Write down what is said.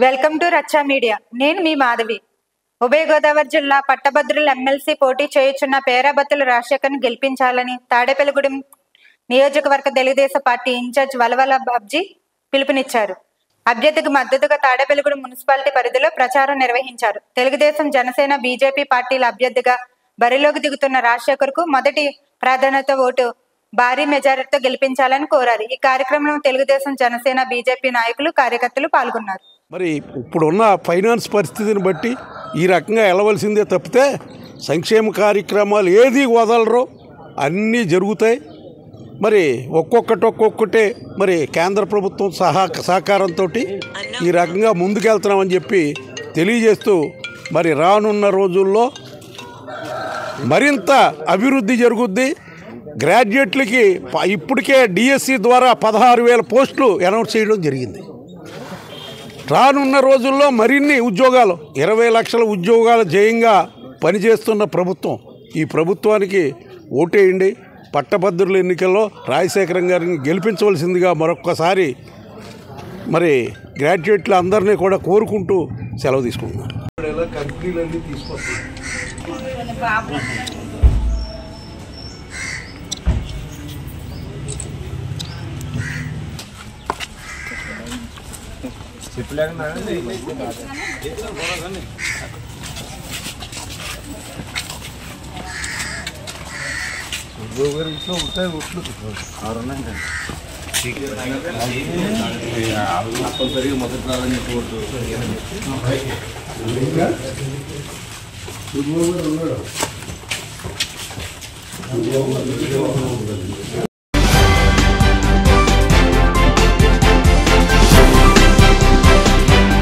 Welcome to రచ్చా media. నేను మీ మాధవి. ఉభయ గోదావరి జిల్లా పట్టభద్రుల ఎమ్మెల్సీ పోటీ చేయుచున్న పేరాబత్తుల రాజశేఖర్ను గెలిపించాలని తాడేపల్లిగూడెం నియోజకవర్గ తెలుగుదేశం పార్టీ ఇన్ఛార్జ్ వలవల బాబ్జీ పిలుపునిచ్చారు. అభ్యర్థికి మద్దతుగా తాడేపల్లిగూడెం మున్సిపాలిటీ పరిధిలో ప్రచారం నిర్వహించారు. తెలుగుదేశం, జనసేన, బీజేపీ పార్టీల అభ్యర్థిగా బరిలోకి దిగుతున్న రాజశేఖర్కు మొదటి ప్రాధాన్యత ఓటు భారీ మెజారిటీతో గెలిపించాలని కోరారు. ఈ కార్యక్రమంలో తెలుగుదేశం, జనసేన, బీజేపీ నాయకులు, కార్యకర్తలు పాల్గొన్నారు. మరి ఇప్పుడున్న ఫైనాన్స్ పరిస్థితిని బట్టి ఈ రకంగా వెళ్ళవలసిందే తప్పితే సంక్షేమ కార్యక్రమాలు ఏది వదలరో అన్నీ జరుగుతాయి. మరి ఒక్కొక్కటే మరి కేంద్ర ప్రభుత్వం సహకారంతో ఈ రకంగా ముందుకెళ్తున్నామని చెప్పి తెలియజేస్తూ మరి రానున్న రోజుల్లో మరింత అభివృద్ధి జరుగుద్ది. గ్రాడ్యుయేట్లకి ఇప్పటికే డిఎస్సి ద్వారా 16,000 పోస్టులు అనౌన్స్ చేయడం జరిగింది. రానున్న రోజుల్లో మరిన్ని ఉద్యోగాలు 20 లక్షల ఉద్యోగాల జయంగా పనిచేస్తున్న ప్రభుత్వం. ఈ ప్రభుత్వానికి ఓటేయండి. పట్టభద్రుల ఎన్నికల్లో రాజశేఖరం గారిని గెలిపించవలసిందిగా మరొక్కసారి మరి గ్రాడ్యుయేట్లు అందరినీ కూడా కోరుకుంటూ సెలవు తీసుకుంటున్నారు. కంపెనీలన్నీ తీసుకొస్తున్నారు. ఇంట్లో ఉంటాయి ఒట్లు కంపల్సరీగా మొదటి ప్రాధాన్యత